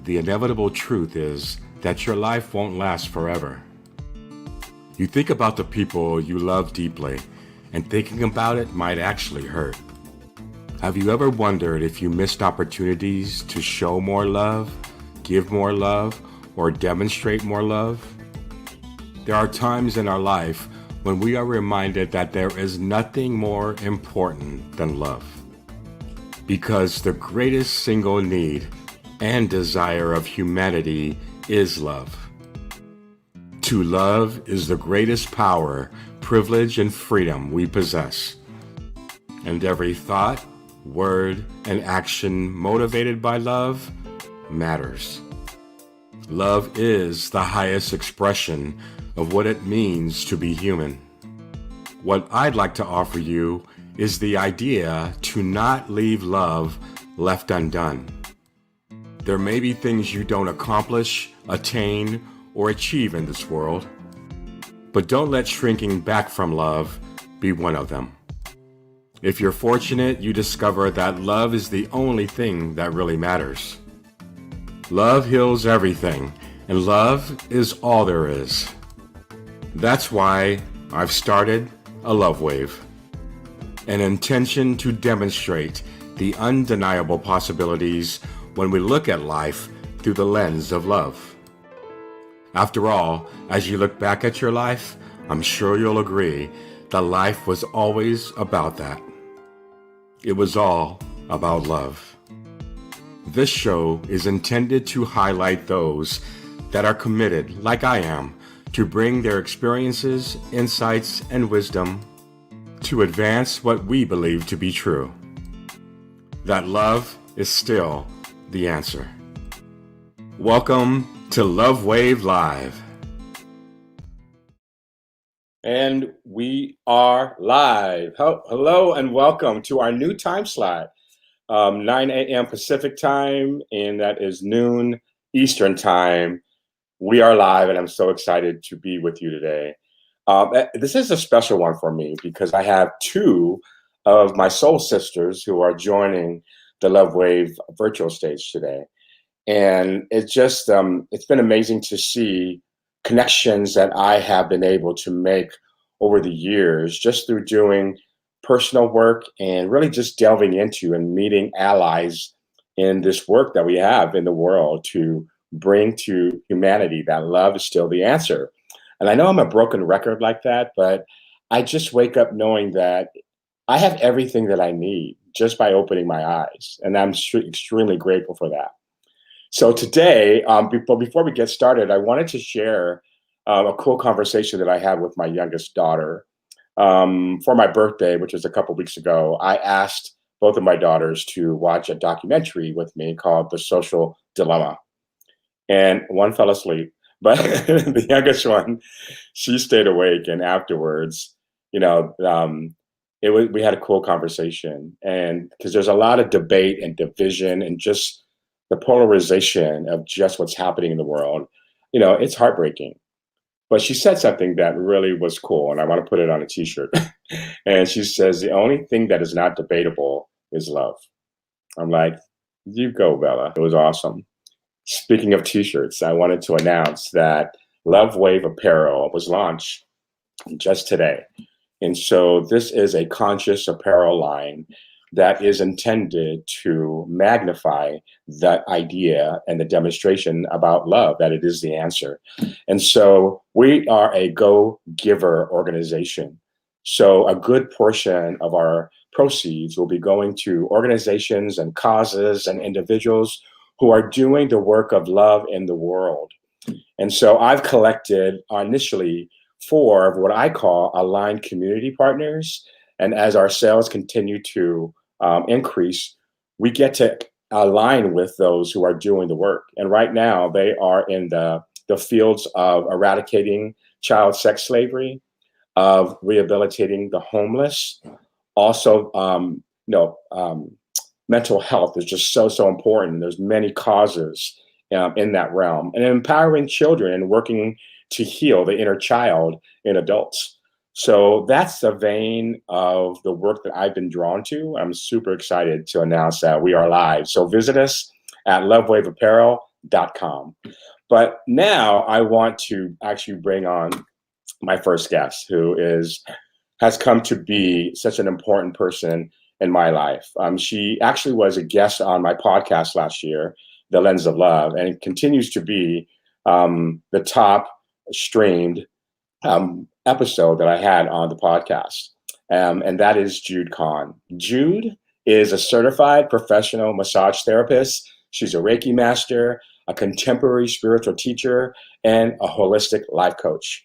the inevitable truth is that your life won't last forever. You think about the people you love deeply, and thinking about it might actually hurt. Have you ever wondered if you missed opportunities to show more love, give more love, or demonstrate more love? There are times in our life when we are reminded that there is nothing more important than love. Because the greatest single need and desire of humanity is love. To love is the greatest power, privilege, and freedom we possess. And every thought, word, and action motivated by love matters. Love is the highest expression of what it means to be human. What I'd like to offer you is the idea to not leave love left undone. There may be things you don't accomplish, attain, or achieve in this world, but don't let shrinking back from love be one of them. If you're fortunate, you discover that love is the only thing that really matters. Love heals everything, and love is all there is. That's why I've started a love wave, an intention to demonstrate the undeniable possibilities when we look at life through the lens of love. After all, as you look back at your life, I'm sure you'll agree that life was always about that. It was all about love. This show is intended to highlight those that are committed, like I am, to bring their experiences, insights, and wisdom to advance what we believe to be true. That love is still the answer. Welcome to Love Wave Live. And we are live. Hello and welcome to our new time slot, 9 a.m. Pacific time, and that is noon Eastern time. We are live, and I'm so excited to be with you today. This is a special one for me because I have two of my soul sisters who are joining the Love Wave virtual stage today. And it's just, it's been amazing to see connections that I have been able to make over the years just through doing personal work and really just delving into and meeting allies in this work that we have in the world to bring to humanity that love is still the answer. And I know I'm a broken record like that, but I just wake up knowing that I have everything that I need just by opening my eyes. And I'm extremely grateful for that. So today, before we get started, I wanted to share a cool conversation that I had with my youngest daughter. For my birthday, which was a couple weeks ago, I asked both of my daughters to watch a documentary with me called The Social Dilemma. And one fell asleep, but the youngest one, she stayed awake. And afterwards, we had a cool conversation. And because there's a lot of debate and division and just the polarization of just what's happening in the world, it's heartbreaking. But she said something that really was cool, and I want to put it on a t-shirt. And she says, the only thing that is not debatable is love. I'm like, you go, Bella. It was awesome. Speaking of t-shirts, I wanted to announce that Love Wave Apparel was launched just today. And so this is a conscious apparel line that is intended to magnify that idea and the demonstration about love, that it is the answer. And so we are a go-giver organization. So a good portion of our proceeds will be going to organizations and causes and individuals who are doing the work of love in the world. And so I've collected initially 4 of what I call aligned community partners. And as our sales continue to increase, we get to align with those who are doing the work. And right now they are in the fields of eradicating child sex slavery, of rehabilitating the homeless. Also, mental health is just so important. There's many causes in that realm, and empowering children and working to heal the inner child in adults. So that's the vein of the work that I've been drawn to. I'm super excited to announce that we are live. So visit us at lovewaveapparel.com But now I want to actually bring on my first guest, who has come to be such an important person in my life. She actually was a guest on my podcast last year, The Lens of Love, and continues to be the top streamed episode that I had on the podcast. And that is Jude Conn. Jude is a certified professional massage therapist. She's a Reiki master, a contemporary spiritual teacher, and a holistic life coach.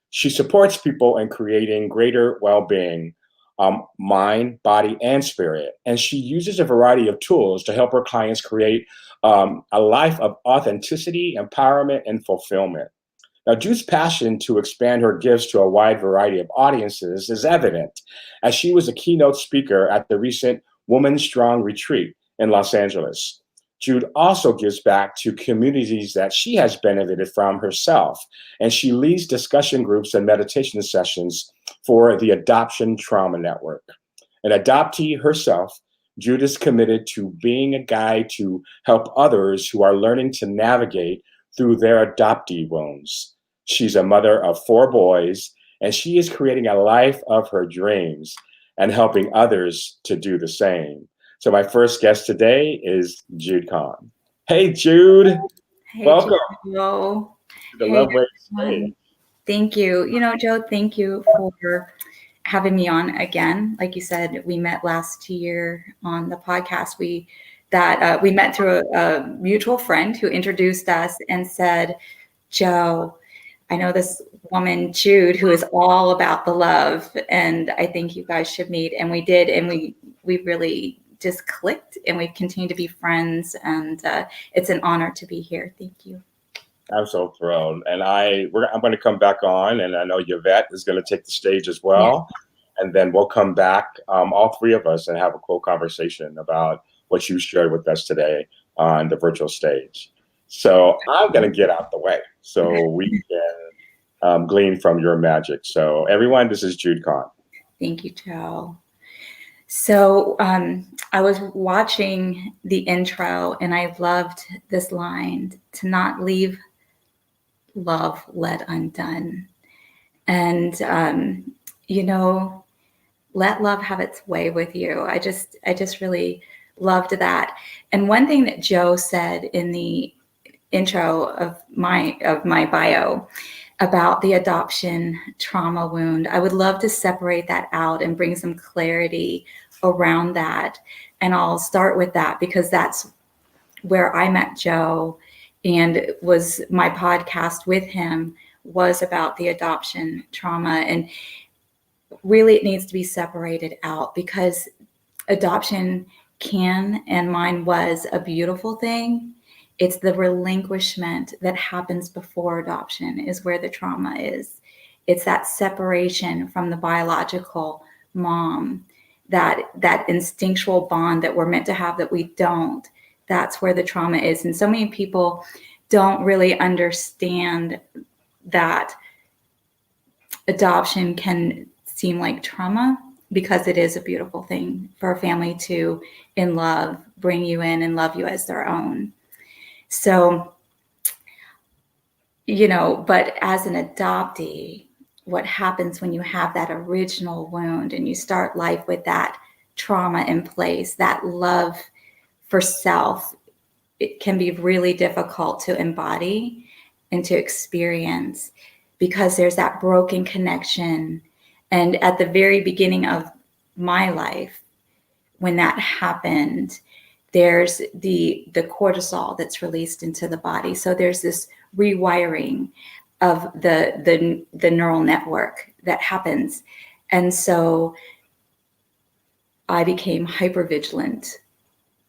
She supports people in creating greater well-being, mind, body, and spirit. And she uses a variety of tools to help her clients create a life of authenticity, empowerment, and fulfillment. Now, Jude's passion to expand her gifts to a wide variety of audiences is evident, as she was a keynote speaker at the recent Woman Strong Retreat in Los Angeles. Jude also gives back to communities that she has benefited from herself, and she leads discussion groups and meditation sessions for the Adoption Trauma Network. An adoptee herself, Jude is committed to being a guide to help others who are learning to navigate through their adoptee wounds. She's a mother of 4 boys, and she is creating a life of her dreams and helping others to do the same. So my first guest today is Jude Conn. Hey, Jude. Hey, welcome Joe. to the Hey, Love Way everyone. stage. Thank you. Joe, thank you for having me on again. Like you said, we met last year on the podcast. We met through a mutual friend who introduced us and said, Joe, I know this woman, Jude, who is all about the love, and I think you guys should meet. And we did, and we really just clicked, and we've continued to be friends, and it's an honor to be here. Thank you. I'm so thrilled. And I'm going to come back on, and I know Yvette is going to take the stage as well. Yeah. And then we'll come back, all 3 of us, and have a cool conversation about what you shared with us today on the virtual stage. So I'm going to get out the way so we can glean from your magic. So everyone, this is Jude Conn. Thank you, Joe. So I was watching the intro, and I loved this line, to not leave love let undone. And, let love have its way with you. I just really loved that. And one thing that Joe said in the intro of my bio about the adoption trauma wound, I would love to separate that out and bring some clarity around that. And I'll start with that because that's where I met Joe, and was my podcast with him was about the adoption trauma. And really it needs to be separated out, because adoption can, and mine was, a beautiful thing. It's the relinquishment that happens before adoption is where the trauma is. It's that separation from the biological mom, that instinctual bond that we're meant to have that we don't. That's where the trauma is. And so many people don't really understand that adoption can seem like trauma, because it is a beautiful thing for a family to, in love, bring you in and love you as their own. So, but as an adoptee, what happens when you have that original wound and you start life with that trauma in place, that love for self, it can be really difficult to embody and to experience, because there's that broken connection. And at the very beginning of my life, when that happened, there's the cortisol that's released into the body. So there's this rewiring of the neural network that happens. And so I became hypervigilant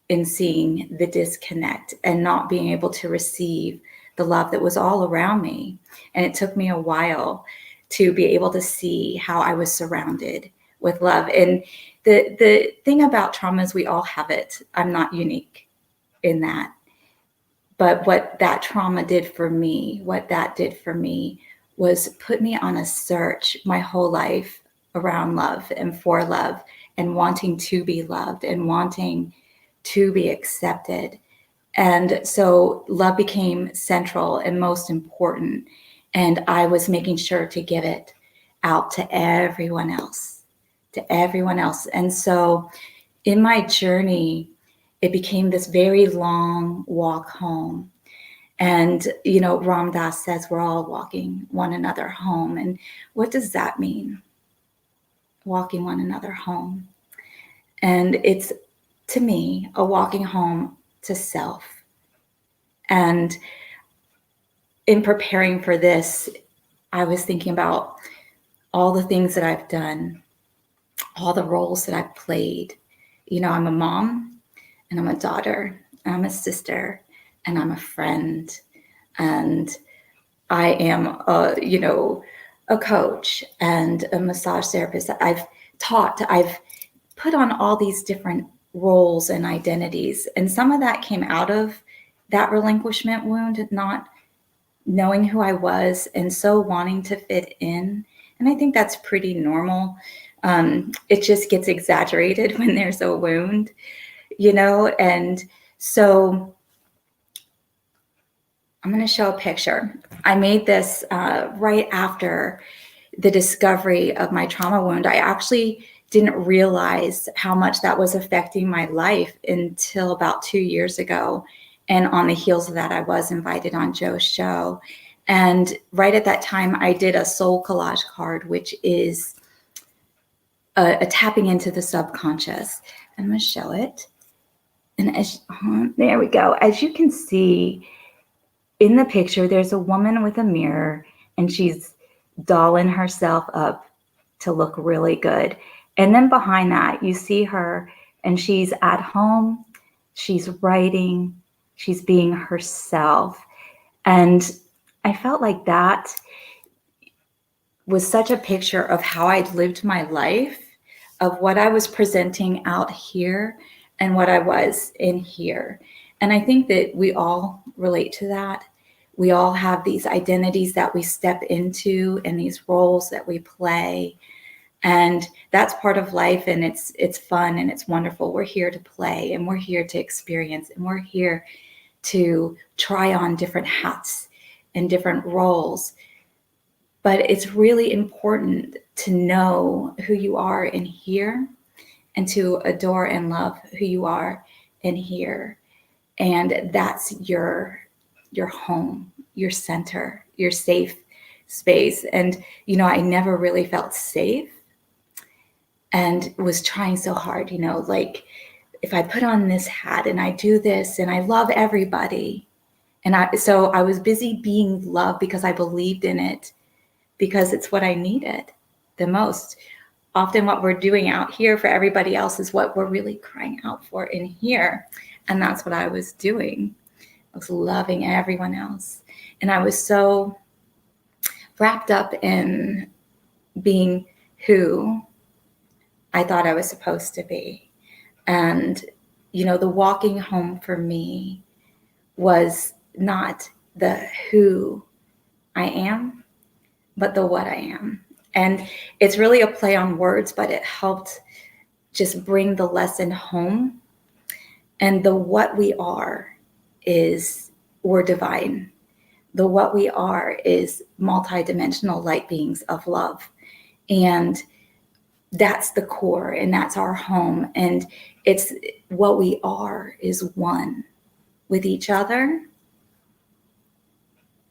in seeing the disconnect and not being able to receive the love that was all around me. And it took me a while to be able to see how I was surrounded with love. And the thing about trauma is we all have it. I'm not unique in that. But what that trauma did for me, was put me on a search my whole life around love and for love, and wanting to be loved and wanting to be accepted. And so love became central and most important. And I was making sure to give it out to everyone else, And so in my journey, it became this very long walk home. And, Ram Dass says we're all walking one another home. And what does that mean? Walking one another home. And it's, to me, a walking home to self. And in preparing for this, I was thinking about all the things that I've done, all the roles that I've played. I'm a mom, and I'm a daughter, and I'm a sister, and I'm a friend, and I am a coach and a massage therapist. I've put on all these different roles and identities, and some of that came out of that relinquishment wound, not knowing who I was and so wanting to fit in. And I think that's pretty normal. It just gets exaggerated when there's a wound, and so I'm going to show a picture. I made this right after the discovery of my trauma wound. I actually didn't realize how much that was affecting my life until about 2 years ago. And on the heels of that, I was invited on Joe's show. And right at that time, I did a soul collage card, which is a tapping into the subconscious. I'm going to show it. And there we go. As you can see in the picture, there's a woman with a mirror, and she's dolling herself up to look really good. And then behind that, you see her, and she's at home, she's writing, she's being herself. And I felt like that was such a picture of how I'd lived my life, of what I was presenting out here and what I was in here. And I think that we all relate to that. We all have these identities that we step into and these roles that we play. And that's part of life, and it's fun and it's wonderful. We're here to play, and we're here to experience, and we're here to try on different hats and different roles. But it's really important to know who you are in here and to adore and love who you are in here. And that's your home, your center, your safe space. And, I never really felt safe and was trying so hard, like if I put on this hat and I do this and I love everybody. So I was busy being loved because I believed in it, because it's what I needed the most. Often what we're doing out here for everybody else is what we're really crying out for in here. And that's what I was doing. I was loving everyone else. And I was so wrapped up in being who I thought I was supposed to be. And, the walking home for me was not the who I am, but the what I am. And it's really a play on words, but it helped just bring the lesson home. And the what we are is we're divine. The what we are is multidimensional light beings of love. And that's the core, and that's our home. And it's what we are is one with each other,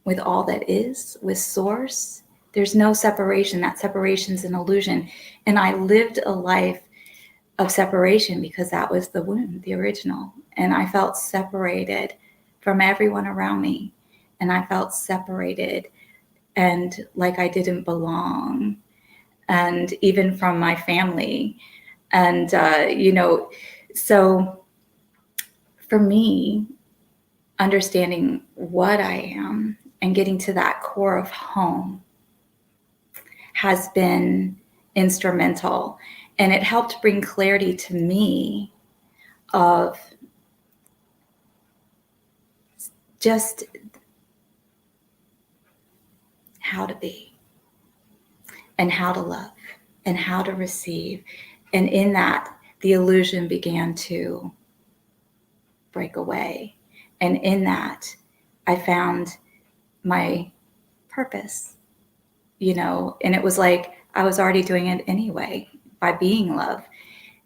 with all that is, with source. There's no separation. That separation's an illusion. And I lived a life of separation because that was the wound, the original. And I felt separated from everyone around me. And I felt separated and like I didn't belong. And even from my family. And, so for me, understanding what I am and getting to that core of home has been instrumental. And it helped bring clarity to me of just how to be and how to love and how to receive. And in that, the illusion began to break away. And in that, I found my purpose, and it was like I was already doing it anyway by being love.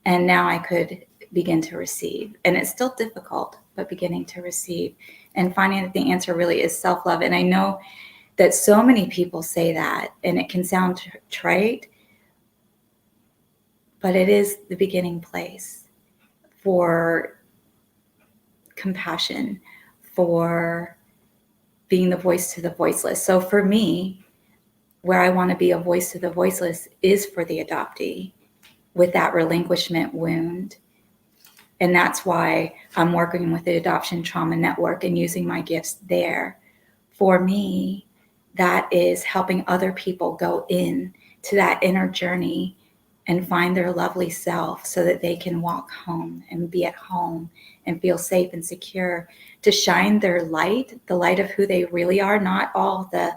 And now I could begin to receive. And it's still difficult, but beginning to receive and finding that the answer really is self-love. And I know that so many people say that, and it can sound trite, but it is the beginning place for compassion, for being the voice to the voiceless. So for me, where I want to be a voice to the voiceless is for the adoptee with that relinquishment wound. And that's why I'm working with the Adoption Trauma Network and using my gifts there. For me, that is helping other people go in to that inner journey and find their lovely self so that they can walk home and be at home and feel safe and secure, to shine their light, the light of who they really are, not all the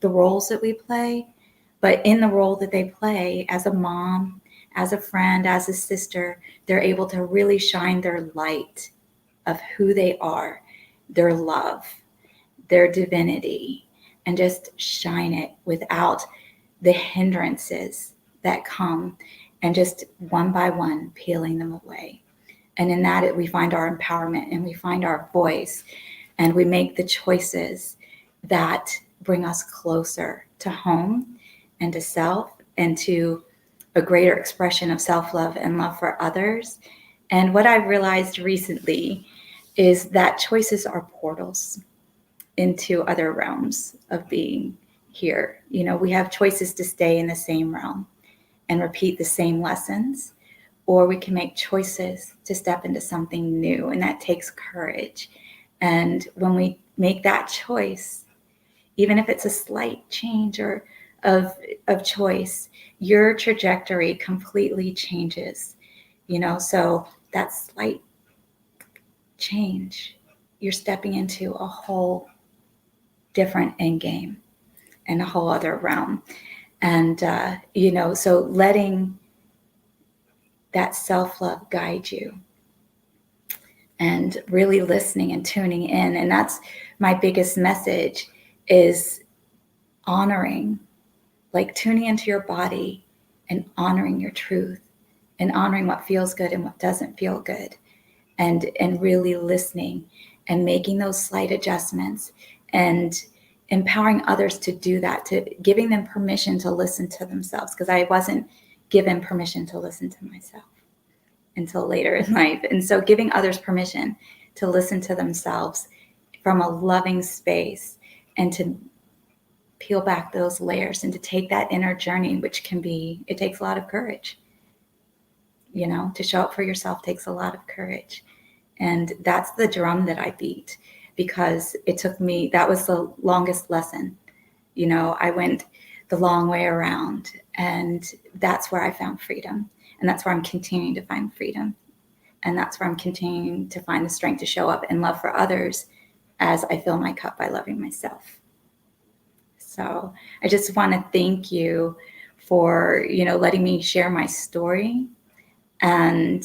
roles that we play, but in the role that they play as a mom, as a friend, as a sister, they're able to really shine their light of who they are, their love, their divinity, and just shine it without the hindrances that come, and just one by one peeling them away. And in that, we find our empowerment and we find our voice, and we make the choices that bring us closer to home and to self and to a greater expression of self-love and love for others. And what I've realized recently is that choices are portals into other realms of being here. We have choices to stay in the same realm and repeat the same lessons, or we can make choices to step into something new, and that takes courage. And when we make that choice, even if it's a slight change or of choice, your trajectory completely changes. So that slight change, you're stepping into a whole different end game and a whole other realm. And so letting that self-love guide you and really listening and tuning in. And that's my biggest message, is honoring, like tuning into your body and honoring your truth and honoring what feels good and what doesn't feel good, and really listening and making those slight adjustments and empowering others to do that, to giving them permission to listen to themselves, because I wasn't given permission to listen to myself until later in life. And so giving others permission to listen to themselves from a loving space and to peel back those layers and to take that inner journey, which it takes a lot of courage. To show up for yourself takes a lot of courage. And that's the drum that I beat, because it took me, that was the longest lesson. I went the long way around, and that's where I found freedom. And that's where I'm continuing to find freedom. And that's where I'm continuing to find the strength to show up and love for others as I fill my cup by loving myself. So I just want to thank you for, letting me share my story, and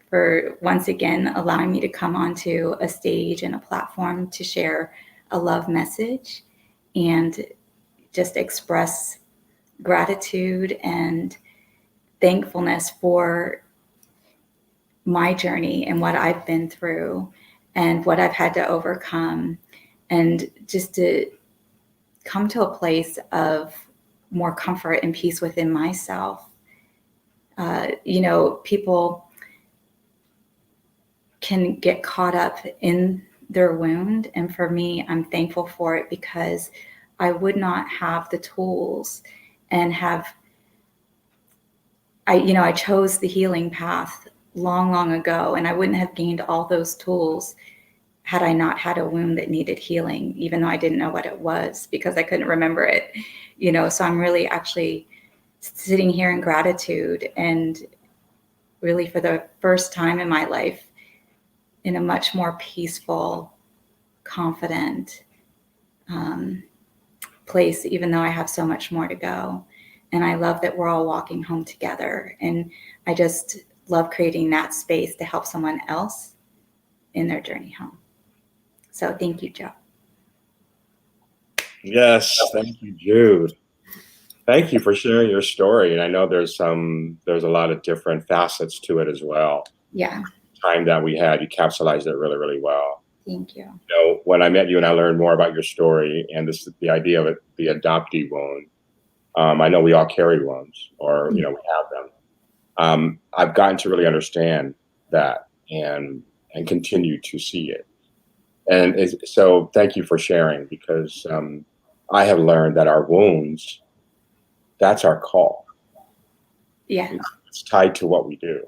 for once again allowing me to come onto a stage and a platform to share a love message and just express gratitude and thankfulness for my journey and what I've been through and what I've had to overcome, and just to come to a place of more comfort and peace within myself. People can get caught up in their wound. And for me, I'm thankful for it, because I would not have the tools and I chose the healing path long, long ago, and I wouldn't have gained all those tools had I not had a wound that needed healing, even though I didn't know what it was because I couldn't remember it. So I'm really actually sitting here in gratitude, and really for the first time in my life in a much more peaceful, confident place, even though I have so much more to go. And I love that we're all walking home together. And I just love creating that space to help someone else in their journey home. So thank you, Joe. Yes, thank you, Jude. Thank you for sharing your story. And I know there's a lot of different facets to it as well. Yeah, Time that we had, you capsulized it really, really well. thank you. You know, when I met you and I learned more about your story and the idea of it, the adoptee wound, I know we all carry wounds, or we have them. I've gotten to really understand that and continue to see it. And so thank you for sharing, because I have learned that our wounds, that's our call. Yeah. It's tied to what we do.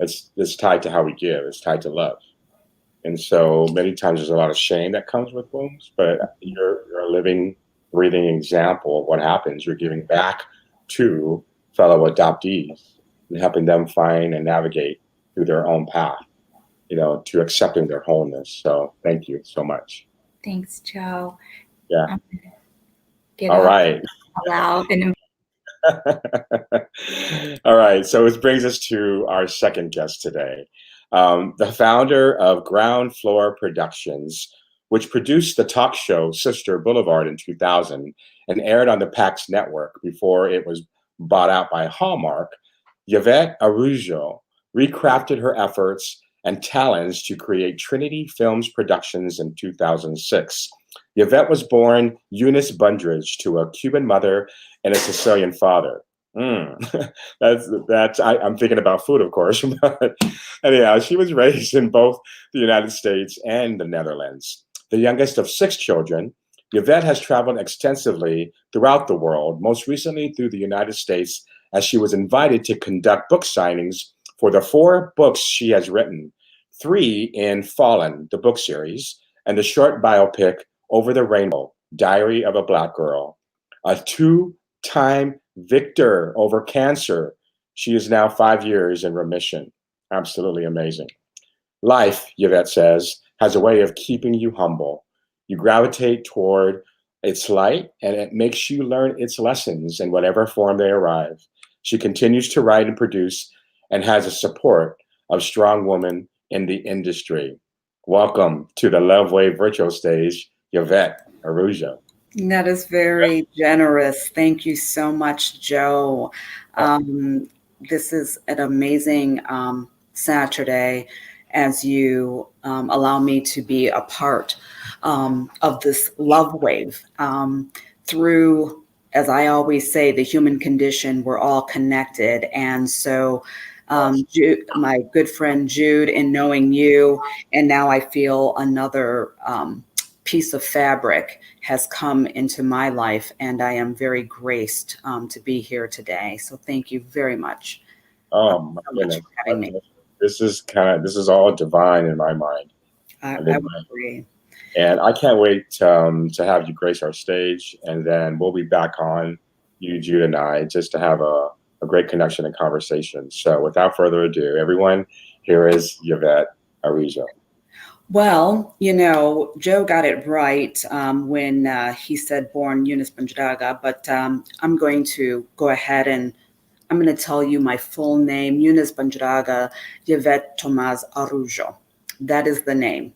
It's tied to how we give. It's tied to love. And so many times there's a lot of shame that comes with wounds, but you're a living, breathing example of what happens. You're giving back to fellow adoptees and helping them find and navigate through their own path, to accepting their wholeness. So thank you so much. Thanks, Joe. Yeah. I'm gonna get All up right. loud and All right. So it brings us to our second guest today, the founder of Ground Floor Productions, which produced the talk show Sister Boulevard in 2000 and aired on the PAX network before it was bought out by Hallmark. Yvette Araujo recrafted her efforts and talents to create Trinity Films Productions in 2006. Yvette was born Eunice Bundridge to a Cuban mother and a Sicilian father. I'm thinking about food, of course. But anyhow, she was raised in both the United States and the Netherlands. The youngest of 6 children, Yvette has traveled extensively throughout the world, most recently through the United States, as she was invited to conduct book signings for the 4 books she has written, 3 in Fallen, the book series, and the short biopic Over the Rainbow, Diary of a Black Girl. A 2-time victor over cancer. She is now 5 years in remission. Absolutely amazing. Life, Yvette says, has a way of keeping you humble. You gravitate toward its light, and it makes you learn its lessons in whatever form they arrive. She continues to write and produce and has the support of strong women in the industry. Welcome to the Love Wave virtual stage, Yvette Araujo. That is very generous. Thank you so much, Joe. This is an amazing Saturday as you allow me to be a part of this love wave. Through, as I always say, the human condition, we're all connected. And so Jude, my good friend Jude, in knowing you, and now I feel another piece of fabric has come into my life, and I am very graced to be here today. So thank you very much. Oh my goodness. For having me. This is all divine in my mind. I would agree. And I can't wait to have you grace our stage, and then we'll be back on, you, Jude, and I, just to have a great connection and conversation. So without further ado, everyone, here is Yvette Araujo. Well, Joe got it right when he said born Eunice Bundridge, but I'm going to go ahead and I'm going to tell you my full name, Eunice Bundridge Yvette Tomás Araujo. That is the name.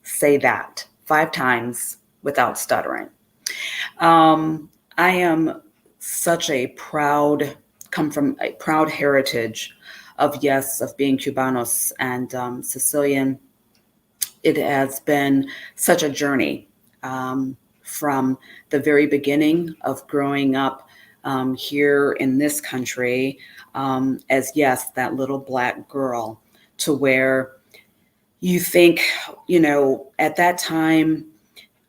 Say that 5 times without stuttering. I am such come from a proud heritage of being Cubanos and Sicilian. It has been such a journey from the very beginning of growing up here in this country as, that little Black girl, to where you think, at that time,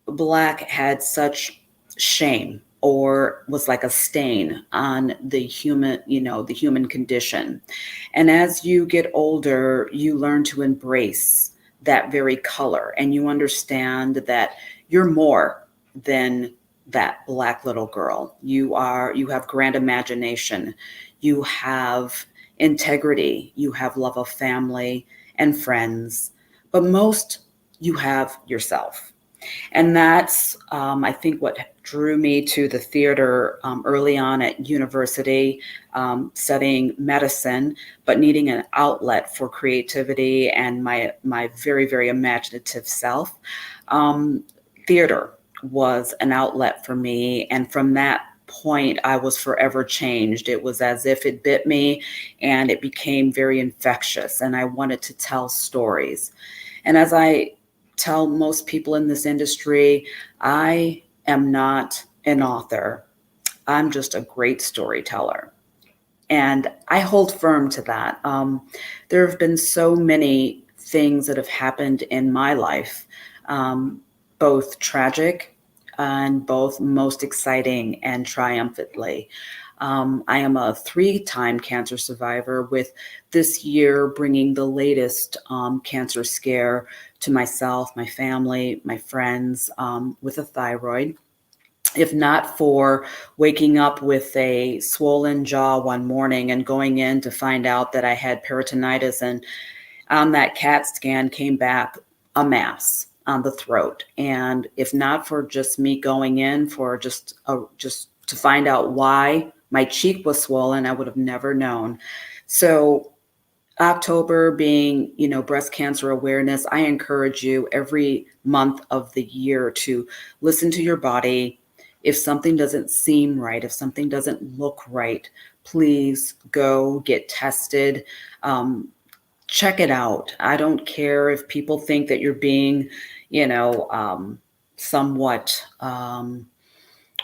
Black had such shame or was like a stain on the human condition. And as you get older, you learn to embrace that very color, and you understand that you're more than that Black little girl. You have grand imagination, you have integrity, you have love of family and friends, but most you have yourself. And that's, I think, what drew me to the theater early on at university, studying medicine, but needing an outlet for creativity and my very, very imaginative self. Theater was an outlet for me. And from that point, I was forever changed. It was as if it bit me and it became very infectious. And I wanted to tell stories. And as I tell most people in this industry, I am not an author. I'm just a great storyteller. And I hold firm to that. There have been so many things that have happened in my life, both tragic and both most exciting and triumphantly. I am a 3-time cancer survivor, with this year bringing the latest cancer scare to myself, my family, my friends, with a thyroid. If not for waking up with a swollen jaw one morning and going in to find out that I had peritonitis, and on that CAT scan came back a mass on the throat. And if not for just me going in for just to find out why my cheek was swollen, I would have never known. So October being, breast cancer awareness, I encourage you every month of the year to listen to your body. If something doesn't seem right, if something doesn't look right, please go get tested. Check it out. I don't care if people think that you're being, somewhat,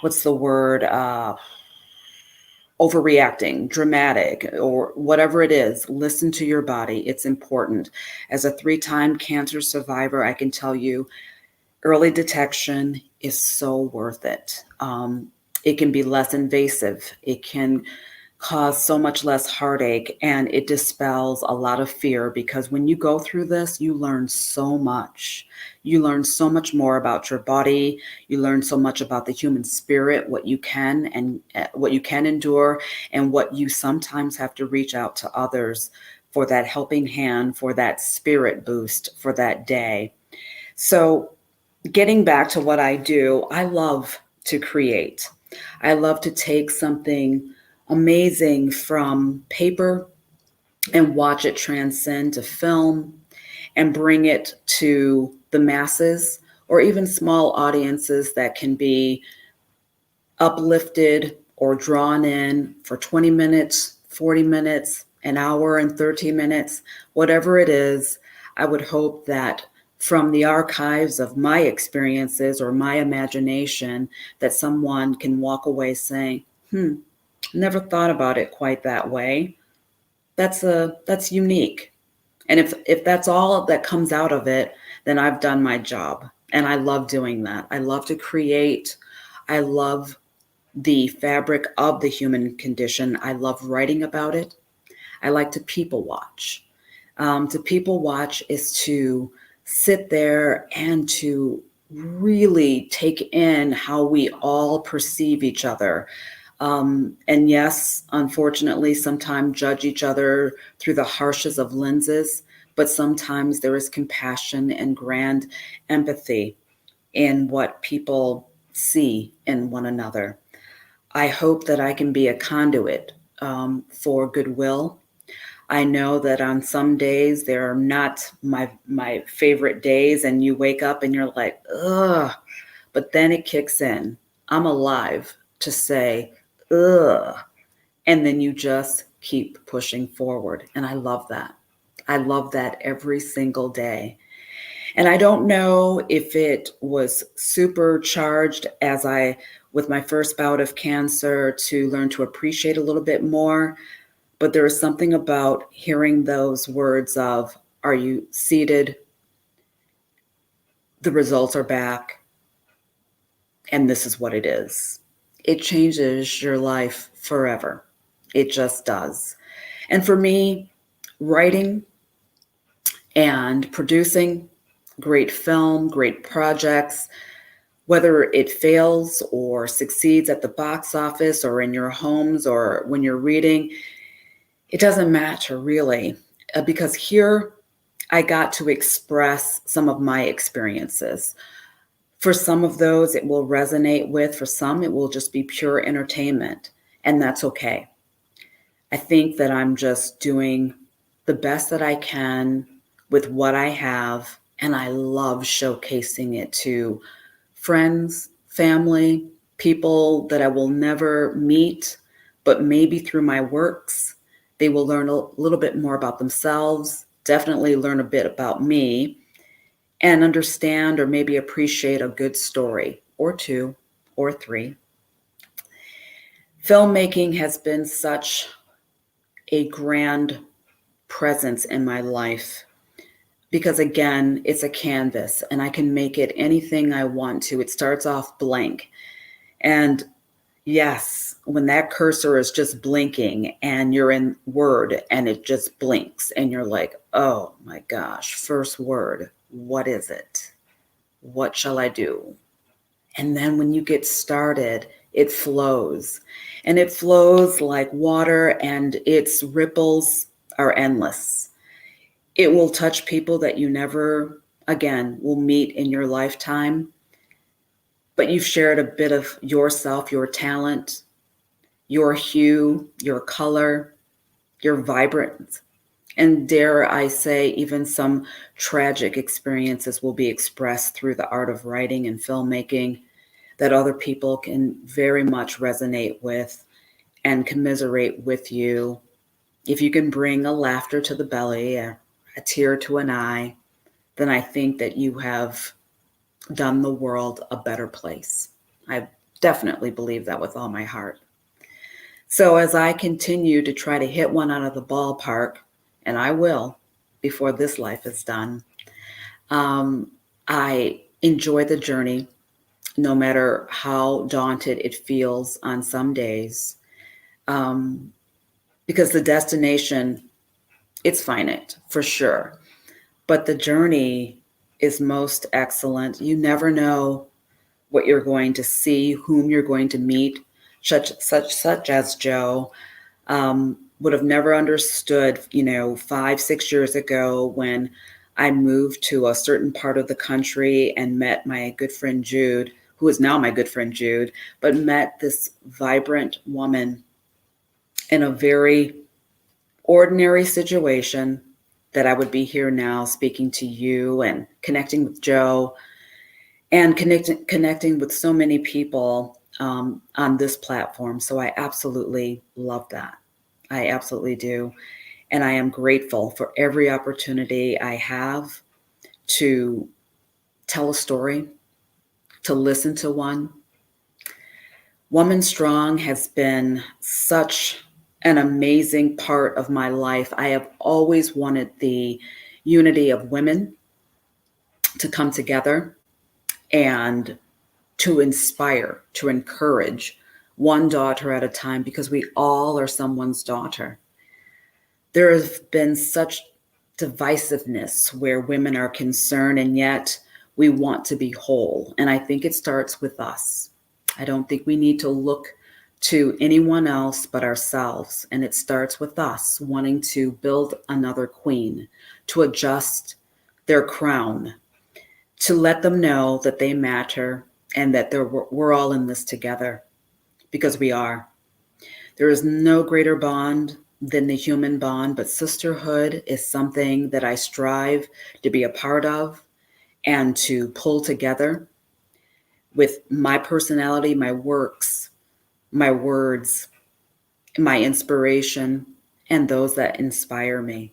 what's the word? Overreacting, dramatic, or whatever it is. Listen to your body. It's important. As a 3-time cancer survivor, I can tell you early detection is so worth it. It can be less invasive. It can cause so much less heartache, and it dispels a lot of fear, because when you go through this, you learn so much. You learn so much more about your body. You learn so much about the human spirit, what you can endure, and what you sometimes have to reach out to others for that helping hand, for that spirit boost, for that day. So getting back to what I do, I love to create. I love to take something amazing from paper and watch it transcend to film and bring it to the masses, or even small audiences that can be uplifted or drawn in for 20 minutes, 40 minutes, an hour and 30 minutes, whatever it is. I would hope that from the archives of my experiences or my imagination, that someone can walk away saying, never thought about it quite that way. That's unique. And if that's all that comes out of it, then I've done my job. And I love doing that. I love to create. I love the fabric of the human condition. I love writing about it. I like to people watch. To people watch is to sit there and to really take in how we all perceive each other. And yes, unfortunately, sometimes judge each other through the harshest of lenses, but sometimes there is compassion and grand empathy in what people see in one another. I hope that I can be a conduit for goodwill. I know that on some days they're not my favorite days, and you wake up and you're like, ugh, but then it kicks in. I'm alive to say, ugh. And then you just keep pushing forward. And I love that. I love that every single day. And I don't know if it was supercharged with my first bout of cancer, to learn to appreciate a little bit more. But there is something about hearing those words of, are you seated? The results are back. And this is what it is. It changes your life forever. It just does. And for me, writing and producing great film, great projects, whether it fails or succeeds at the box office or in your homes or when you're reading, it doesn't matter really, because here I got to express some of my experiences For some of those, it will resonate with. For some, it will just be pure entertainment, and that's okay. I think that I'm just doing the best that I can with what I have, and I love showcasing it to friends, family, people that I will never meet, but maybe through my works, they will learn a little bit more about themselves, definitely learn a bit about me, and understand or maybe appreciate a good story or two or three. Filmmaking has been such a grand presence in my life because, again, it's a canvas and I can make it anything I want to. It starts off blank. And yes, when that cursor is just blinking and you're in Word and it just blinks and you're like, oh my gosh, first word, what is it? What shall I do? And then when you get started, it flows. And it flows like water, and its ripples are endless. It will touch people that you never, again, will meet in your lifetime. But you've shared a bit of yourself, your talent, your hue, your color, your vibrance. And dare I say, even some tragic experiences will be expressed through the art of writing and filmmaking that other people can very much resonate with and commiserate with you. If you can bring a laughter to the belly, a tear to an eye, then I think that you have done the world a better place. I definitely believe that with all my heart. So as I continue to try to hit one out of the ballpark, and I will before this life is done, I enjoy the journey, no matter how daunted it feels on some days, because the destination, it's finite for sure, but the journey is most excellent. You never know what you're going to see, whom you're going to meet, such as Joe. Would have never understood, 5-6 years ago when I moved to a certain part of the country and met my good friend Jude, who is now my good friend Jude, but met this vibrant woman in a very ordinary situation, that I would be here now speaking to you and connecting with Joe and connecting with so many people on this platform. So I absolutely love that. I absolutely do. And I am grateful for every opportunity I have to tell a story, to listen to one. Woman Strong has been such an amazing part of my life. I have always wanted the unity of women to come together and to inspire, to encourage one daughter at a time, because we all are someone's daughter. There has been such divisiveness where women are concerned, and yet we want to be whole. And I think it starts with us. I don't think we need to look to anyone else but ourselves. And it starts with us wanting to build another queen, to adjust their crown, to let them know that they matter and that we're all in this together, because we are. There is no greater bond than the human bond, but sisterhood is something that I strive to be a part of and to pull together with my personality, my works, my words, my inspiration, and those that inspire me.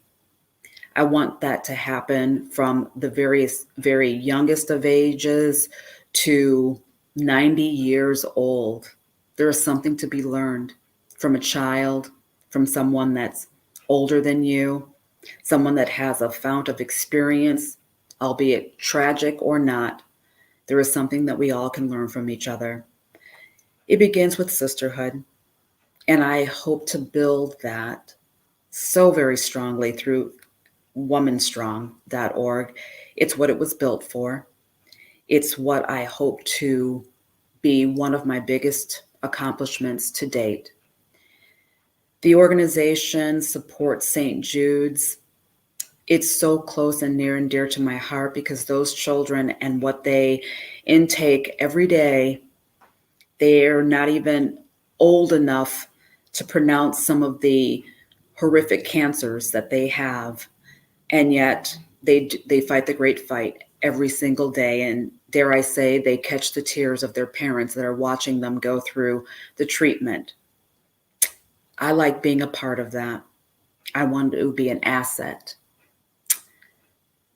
I want that to happen from the very youngest of ages to 90 years old. There is something to be learned from a child, from someone that's older than you, someone that has a fount of experience, albeit tragic or not. There is something that we all can learn from each other. It begins with sisterhood, and I hope to build that so very strongly through womanstrong.org. It's what it was built for. It's what I hope to be one of my biggest accomplishments to date. The organization supports St. Jude's it's so close and near and dear to my heart because those children and what they intake every day, they're not even old enough to pronounce some of the horrific cancers that they have. And yet they fight the great fight every single day. And dare I say, they catch the tears of their parents that are watching them go through the treatment. I like being a part of that. I want to be an asset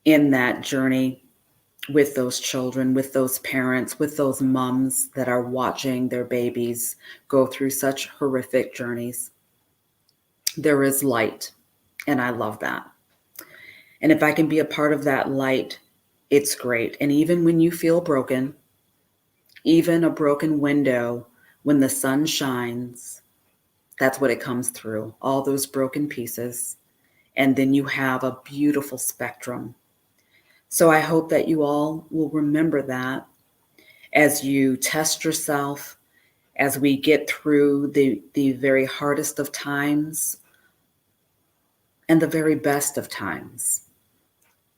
in that journey with those children, with those parents, with those moms that are watching their babies go through such horrific journeys. There is light, and I love that. And if I can be a part of that light, it's great. And even when you feel broken, even a broken window, when the sun shines, that's what it comes through, all those broken pieces. And then you have a beautiful spectrum. So I hope that you all will remember that as you test yourself, as we get through the very hardest of times and the very best of times.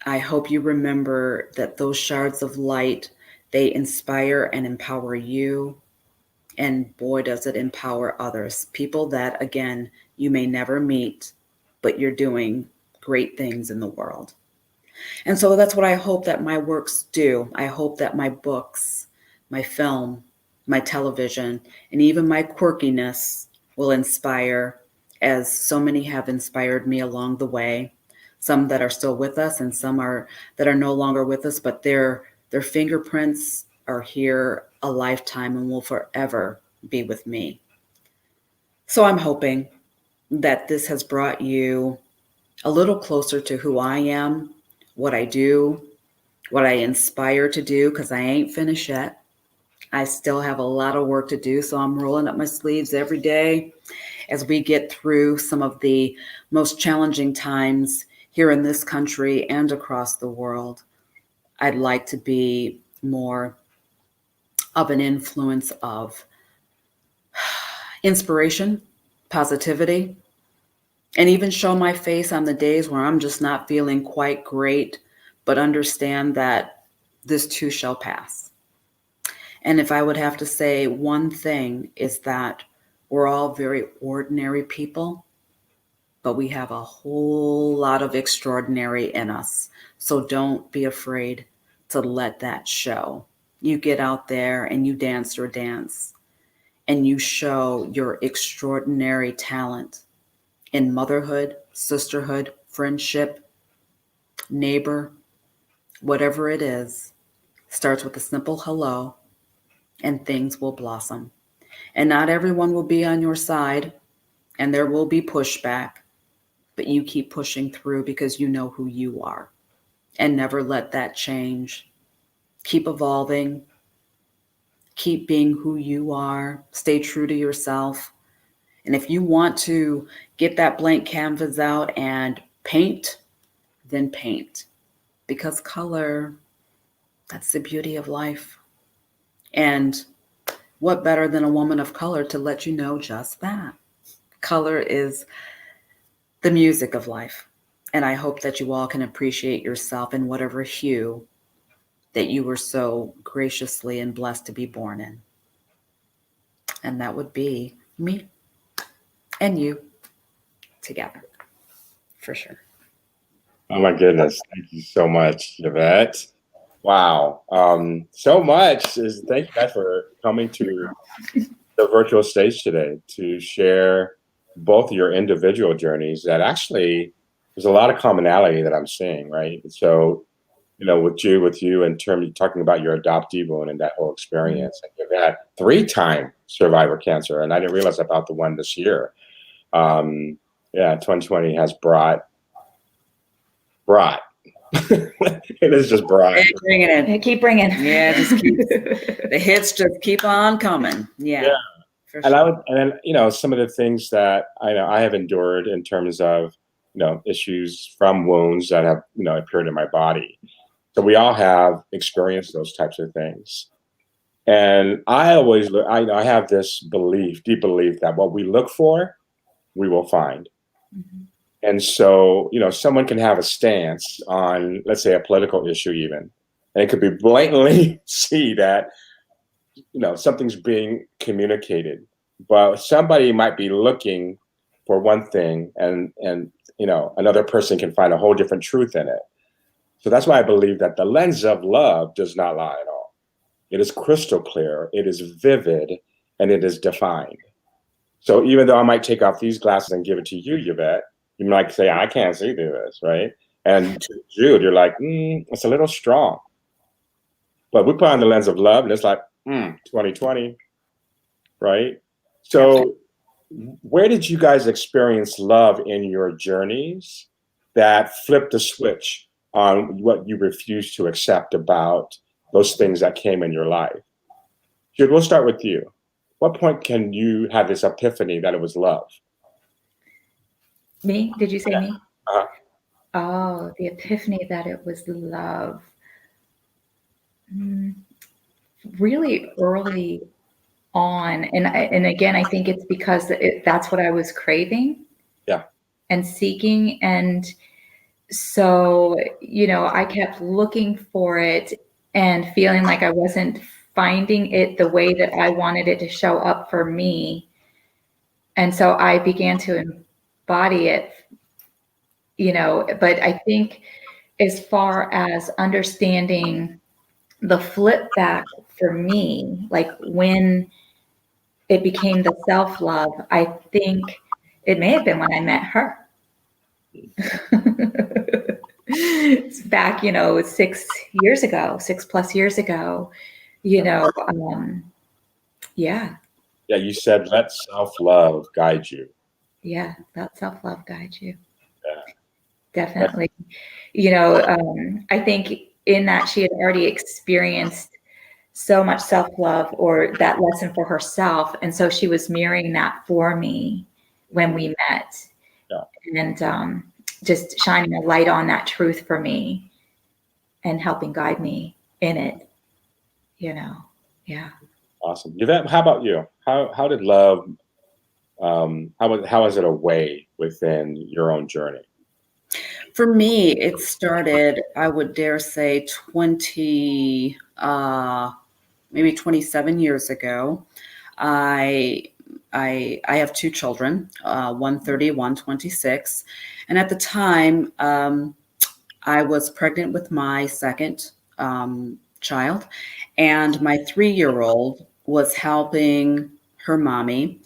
I hope you remember that those shards of light, they inspire and empower you. And boy, does it empower others. People that, again, you may never meet, but you're doing great things in the world. And so that's what I hope that my works do. I hope that my books, my film, my television, and even my quirkiness will inspire, as so many have inspired me along the way. Some that are still with us and some that are no longer with us, but their fingerprints are here a lifetime and will forever be with me. So I'm hoping that this has brought you a little closer to who I am, what I do, what I inspire to do, because I ain't finished yet. I still have a lot of work to do, so I'm rolling up my sleeves every day as we get through some of the most challenging times here in this country and across the world. I'd like to be more of an influence of inspiration, positivity, and even show my face on the days where I'm just not feeling quite great, but understand that this too shall pass. And if I would have to say one thing, is that we're all very ordinary people, but we have a whole lot of extraordinary in us. So don't be afraid to let that show. You get out there and you dance your dance and you show your extraordinary talent in motherhood, sisterhood, friendship, neighbor, whatever it is. Starts with a simple hello and things will blossom. And not everyone will be on your side and there will be pushback, but you keep pushing through because you know who you are, and never let that change. Keep evolving, keep being who you are, stay true to yourself. And if you want to get that blank canvas out and paint, then paint, because color, that's the beauty of life. And what better than a woman of color to let you know just that? Color is the music of life. And I hope that you all can appreciate yourself in whatever hue that you were so graciously and blessed to be born in. And that would be me and you together, for sure. Oh my goodness. Thank you so much, Yvette. Wow. So much. Thank you guys for coming to the virtual stage today to share both your individual journeys that actually there's a lot of commonality that I'm seeing, right? So, with you in terms of talking about your adoptee wound and that whole experience, and you've had 3-time survivor cancer, and I didn't realize about the one this year. 2020 has brought. It is just brought. Hey, bring it in. Keep bringing. Yeah, the hits just keep on coming. Yeah. For And sure. some of the things that I know I have endured in terms of, issues from wounds that have, appeared in my body. So we all have experienced those types of things. And I always look, I have this belief, deep belief that what we look for, we will find. Mm-hmm. And so, someone can have a stance on, let's say, a political issue even, and it could be blatantly see that, something's being communicated, but somebody might be looking for one thing, and another person can find a whole different truth in it. So that's why I believe that the lens of love does not lie at all. It is crystal clear, it is vivid, and it is defined. So even though I might take off these glasses and give it to you, Yvette, you might say, I can't see through this, right? And to Jude, you're like, it's a little strong. But we put on the lens of love, and it's like, 2020, right? So where did you guys experience love in your journeys that flipped the switch on what you refused to accept about those things that came in your life? Jude, we'll start with you. What point can you have this epiphany that it was love? Me? Did you say me? Uh-huh. Oh, the epiphany that it was love. Really early on. And again, I think it's because that's what I was craving. Yeah. And seeking. And so, I kept looking for it and feeling like I wasn't finding it the way that I wanted it to show up for me. And so I began to embody it, but I think as far as understanding the flip back for me, like when it became the self-love, I think it may have been when I met her. It's back, 6 years ago, 6+ years ago, yeah. Yeah, you said let self-love guide you. Yeah, let self-love guide you. Yeah. Definitely. I think in that she had already experienced so much self-love or that lesson for herself. And so she was mirroring that for me when we met. Yeah. And just shining a light on that truth for me and helping guide me in it, Yeah. Awesome. Yvette, how about you? How did love, how is it a way within your own journey? For me, it started, I would dare say, maybe 27 years ago. I have two children, one 30, one 26. And at the time, I was pregnant with my second child, and my 3-year-old was helping her mommy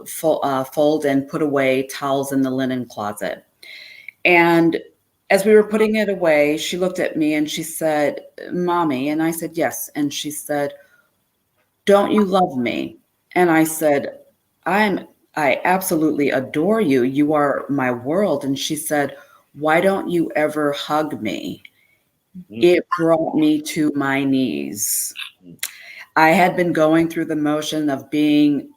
fold and put away towels in the linen closet. And as we were putting it away, she looked at me and she said, "Mommy," and I said, "Yes." And she said, "Don't you love me?" And I said, I absolutely adore you. You are my world. And she said, "Why don't you ever hug me?" Mm-hmm. It brought me to my knees. I had been going through the motion of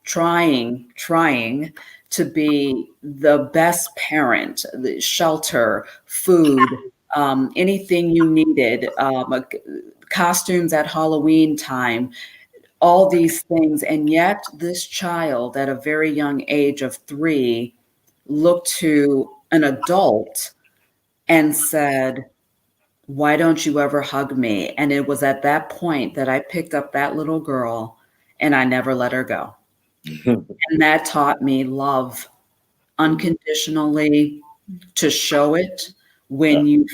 trying to be the best parent, the shelter, food, anything you needed, costumes at Halloween time, all these things. And yet this child at a very young age of 3 looked to an adult and said, "Why don't you ever hug me?" And it was at that point that I picked up that little girl and I never let her go. And that taught me love unconditionally, to show it when you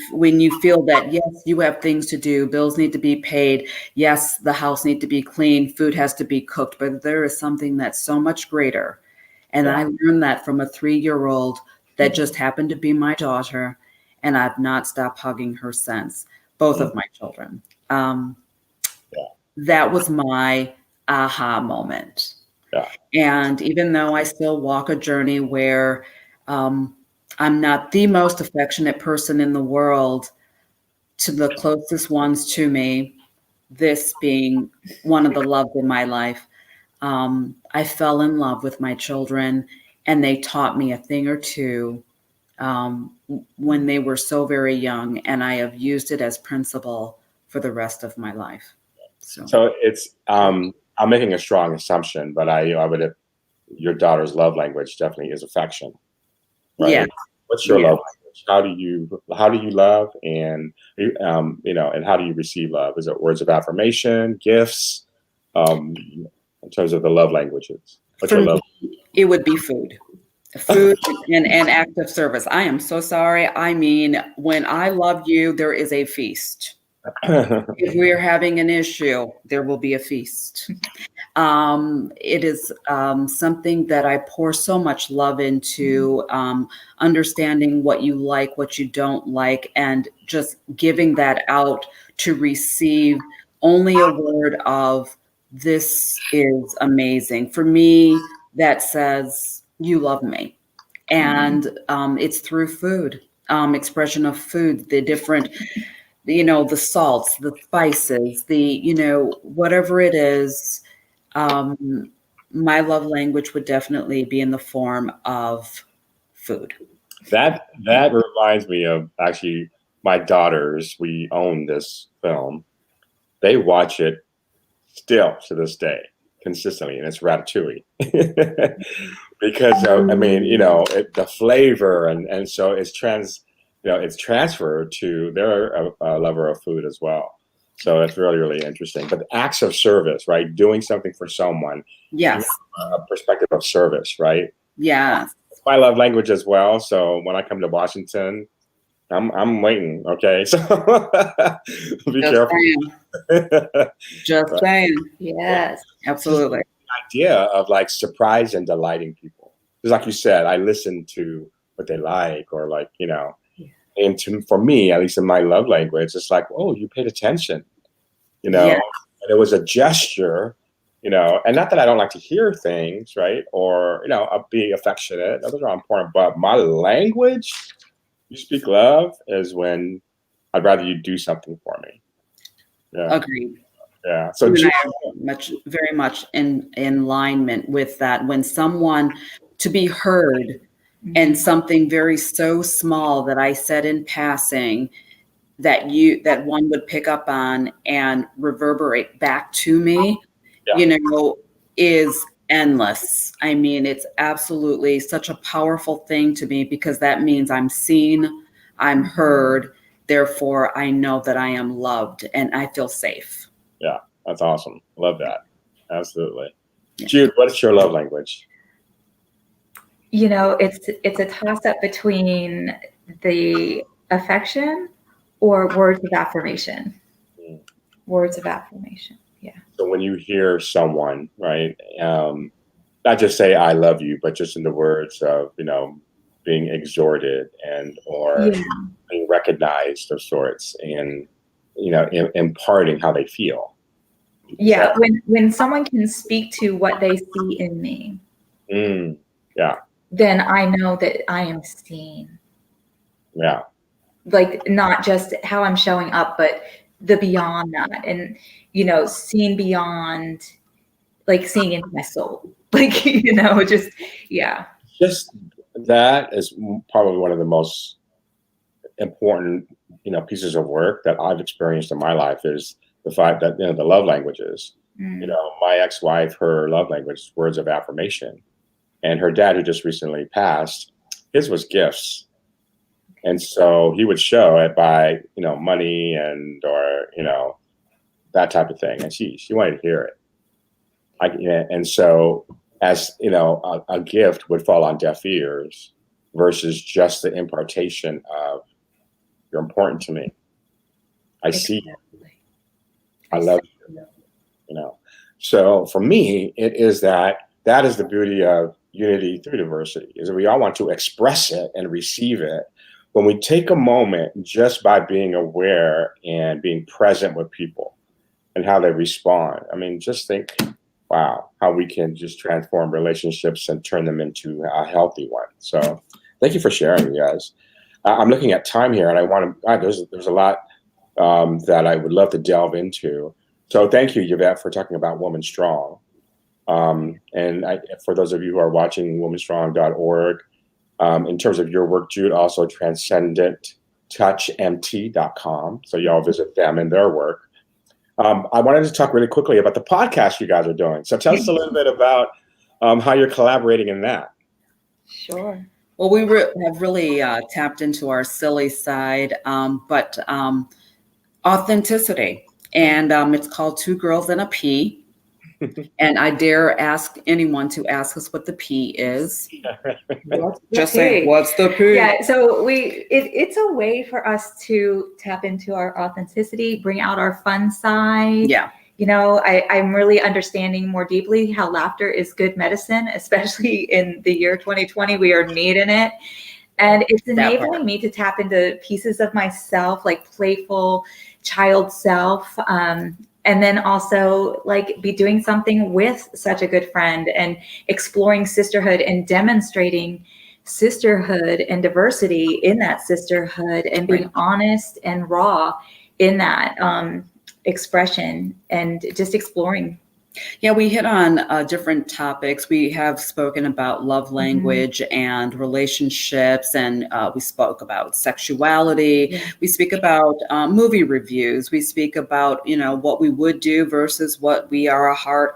feel that, yes, you have things to do, bills need to be paid, yes, the house needs to be cleaned, food has to be cooked, but there is something that's so much greater. And I learned that from a 3-year-old that just happened to be my daughter, and I've not stopped hugging her since, both of my children. That was my aha moment. And even though I still walk a journey where I'm not the most affectionate person in the world to the closest ones to me, this being one of the loves in my life, I fell in love with my children, and they taught me a thing or two when they were so very young, and I have used it as principle for the rest of my life. So it's I'm making a strong assumption, but I would have, your daughter's love language definitely is affection, right? Yeah. What's your Yeah. love language? How do you love, and and how do you receive love? Is it words of affirmation, gifts, in terms of the love languages? What's For your me, love? it would be food. Food and act of service. I am so sorry. I mean, when I love you, there is a feast. If we're having an issue, there will be a feast. It is something that I pour so much love into, understanding what you like, what you don't like, and just giving that out to receive only a word of this is amazing. For me, that says you love me. And it's through food, expression of food, the different, the salts, the spices, whatever it is. Um, my love language would definitely be in the form of food. That reminds me of actually my daughters. We own this film. They watch it still to this day consistently, and it's Ratatouille. Because I mean, the flavor, and so it's transferred to they're a lover of food as well. So it's really, really interesting. But acts of service, right? Doing something for someone, Yes. a perspective of service, right? Yes. It's my love language as well. So when I come to Washington, I'm waiting. Okay, so be Just careful. saying. Just Right. saying. Yes. Absolutely. Idea of like surprise and delighting people. Because like you said, I listen to what they like, or like, and for me, at least in my love language, it's like, oh, you paid attention, Yeah. and it was a gesture, and not that I don't like to hear things, right? Or, I'll be affectionate. Those are important. But my language, you speak love, is when I'd rather you do something for me. Yeah. Agreed. Yeah. So You and Jude, I are very much in alignment with that. When someone to be heard and something very so small that I said in passing that one would pick up on and reverberate back to me, Yeah. is endless. I mean, it's absolutely such a powerful thing to me because that means I'm seen, I'm heard, therefore I know that I am loved and I feel safe. Yeah, that's awesome. Love that. Absolutely. Yeah. Jude, what is your love language? It's a toss up between the affection or words of affirmation. Words of affirmation. Yeah. So when you hear someone, right, not just say "I love you," but just in the words of being exhorted or being recognized of sorts, and imparting how they feel. Yeah, when someone can speak to what they see in me, yeah, then I know that I am seen. yeah, Like not just how I'm showing up, but the beyond that, and seeing beyond, like seeing into my soul, like just yeah. just that is probably one of the most important pieces of work that I've experienced in my life, is the fact that the love languages. My ex-wife, her love language is words of affirmation, and her dad, who just recently passed, his was gifts. And so he would show it by money or that type of thing, and she wanted to hear it. And so as a gift would fall on deaf ears versus just the impartation of, you're important to me, I see you, I love you. So for me, it is that is the beauty of unity through diversity, is that we all want to express it and receive it. When we take a moment just by being aware and being present with people and how they respond, I mean, just think, wow, how we can just transform relationships and turn them into a healthy one. So thank you for sharing, you guys. I'm looking at time here, and I want to, there's a lot that I would love to delve into. So thank you, Yvette, for talking about Woman Strong. And for those of you who are watching, womanstrong.org. In terms of your work, Jude, also transcendenttouchmt.com. So y'all visit them and their work. I wanted to talk really quickly about the podcast you guys are doing. So tell us a little bit about how you're collaborating in that. Sure. Well, have really tapped into our silly side, but authenticity. And it's called Two Girls and a P. And I dare ask anyone to ask us what the P is. What's the Just P? saying, what's the P? Yeah, so it's a way for us to tap into our authenticity, bring out our fun side. Yeah. You know, I'm really understanding more deeply how laughter is good medicine, especially in the year 2020. We are needing it. And it's enabling me to tap into pieces of myself, like playful child self. And then also like be doing something with such a good friend and exploring sisterhood and demonstrating sisterhood and diversity in that sisterhood and being honest and raw in that expression and just exploring. Yeah, we hit on different topics. We have spoken about love language and relationships, and we spoke about sexuality. Yeah. We speak about movie reviews. We speak about, what we would do versus what we are a hard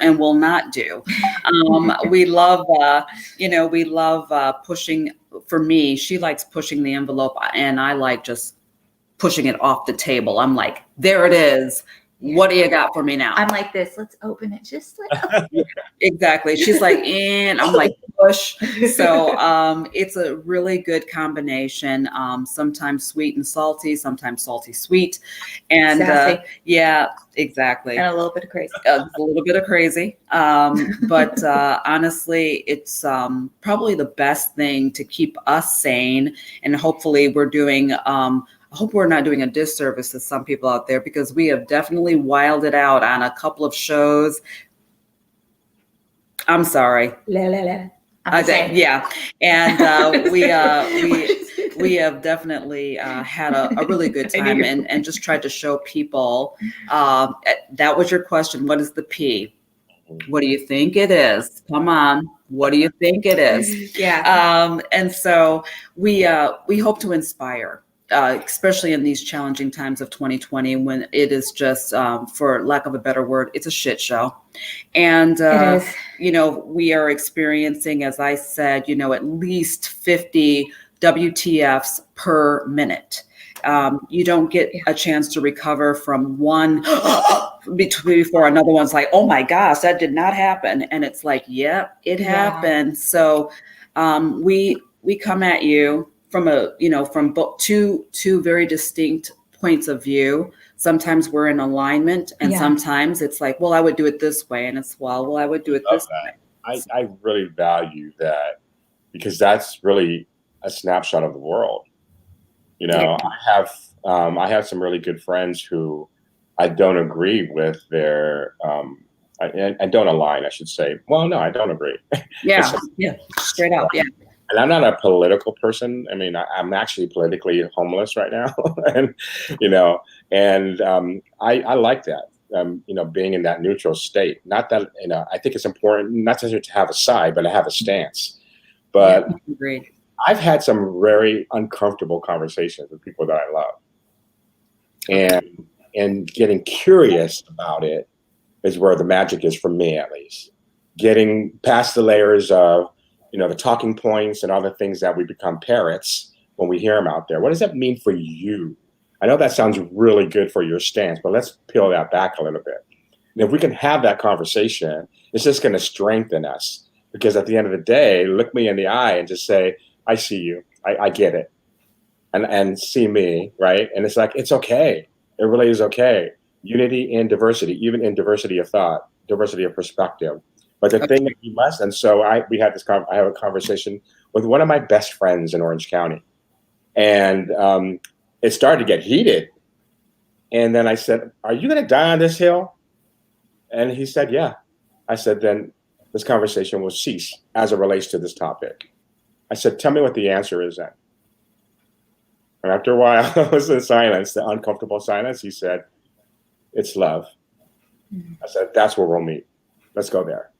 and will not do. We love, pushing. For me, she likes pushing the envelope, and I like just pushing it off the table. I'm like, there it is. Yeah. What do you got for me now? I'm like this. Let's open it. Just like exactly. She's like, and I'm like, push. So it's a really good combination. Sometimes sweet and salty, sometimes salty sweet, and yeah, exactly. And a little bit of crazy. A little bit of crazy. But honestly, it's probably the best thing to keep us sane, and hopefully we're doing. I hope we're not doing a disservice to some people out there, because we have definitely wilded out on a couple of shows. I'm sorry. Yeah, and we have definitely had a really good time and just tried to show people. That was your question. What is the P? What do you think it is? Come on. What do you think it is? Yeah. And so we hope to inspire. Especially in these challenging times of 2020, when it is just, for lack of a better word, it's a shit show. And, we are experiencing, as I said, at least 50 WTFs per minute. You don't get a chance to recover from one before another one's like, oh my gosh, that did not happen. And it's like, yeah, it happened. So we come at you from from two very distinct points of view. Sometimes we're in alignment, and sometimes it's like, well, I would do it this way, and it's I would do it this way. I really value that, because that's really a snapshot of the world. I have some really good friends who I don't agree with their I don't align, I should say. Well, no, I don't agree. Yeah, straight up, yeah. And I'm not a political person. I mean, I'm actually politically homeless right now, and I like that. Being in that neutral state. Not that I think it's important not to have a side, but to have a stance. But agreed. I've had some very uncomfortable conversations with people that I love, and getting curious about it is where the magic is for me, at least. Getting past the layers of the talking points and all the things that we become parrots when we hear them out there. What does that mean for you? I know that sounds really good for your stance, but let's peel that back a little bit. And if we can have that conversation, it's just going to strengthen us, because at the end of the day, look me in the eye and just say, I see you. I get it. And see me, right? And it's like, it's okay. It really is okay. Unity in diversity, even in diversity of thought, diversity of perspective. But the thing that you must, and so I have a conversation with one of my best friends in Orange County, and it started to get heated. And then I said, "Are you going to die on this hill?" And he said, "Yeah." I said, "Then this conversation will cease as it relates to this topic." I said, "Tell me what the answer is then." And after a while, I was in silence, the uncomfortable silence. He said, "It's love." I said, "That's where we'll meet. Let's go there."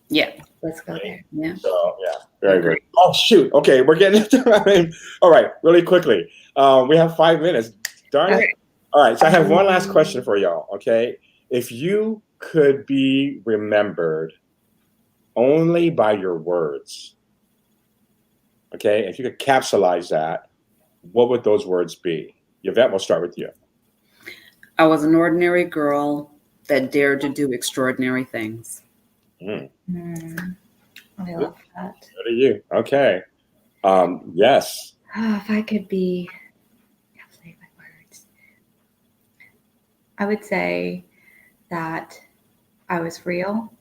Yeah. Let's go there. Yeah. So very good. Oh shoot. Okay, we're getting into time. All right, really quickly. We have 5 minutes. Darn it. All right, so I have one last question for y'all. Okay. If you could be remembered only by your words, Okay, if you could capsulize that, what would those words be? Yvette, we'll start with you. I was an ordinary girl that dared to do extraordinary things. Mm. I love that. What are you? Okay. Yes. Oh, if I could say my words, I would say that I was real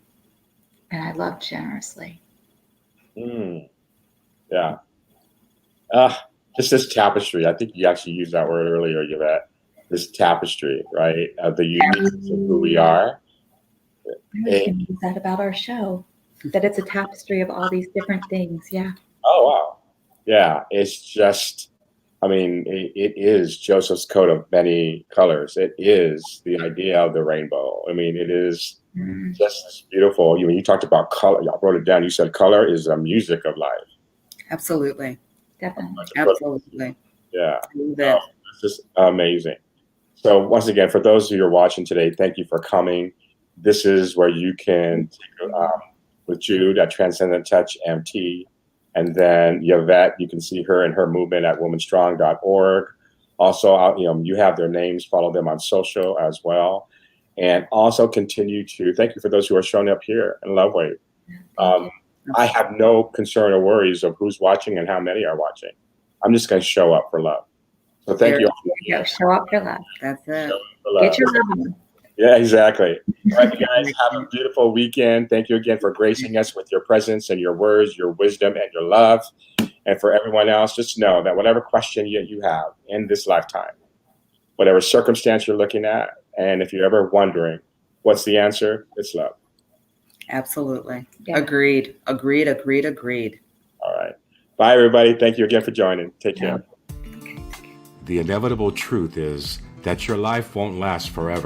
and I loved generously. Yeah. Just this tapestry. I think you actually used that word earlier, Yvette. This tapestry, right? Of the uniqueness of who we are. I was going to use that about our show, that it's a tapestry of all these different things. Yeah. Oh, wow. Yeah. It's just, I mean, it is Joseph's coat of many colors. It is the idea of the rainbow. I mean, it is just beautiful. You talked about color. I wrote it down. You said color is the music of life. Absolutely. Definitely. Absolutely. Yeah. That. It's just amazing. So once again, for those who are watching today, thank you for coming. This is where you can take with Jude at Transcendent Touch MT. And then Yvette, you can see her and her movement at womanstrong.org. Also, you have their names. Follow them on social as well. And also continue to thank you for those who are showing up here in Love Wave. I have no concern or worries of who's watching and how many are watching. I'm just going to show up for love. So thank you. Show up for love. That's it. Get your love on. Yeah, exactly. All right, you guys, have a beautiful weekend. Thank you again for gracing us with your presence and your words, your wisdom, and your love. And for everyone else, just know that whatever question you have in this lifetime, whatever circumstance you're looking at, and if you're ever wondering what's the answer, it's love. Absolutely. Yeah. Agreed. All right. Bye, everybody. Thank you again for joining. Take care. The inevitable truth is that your life won't last forever.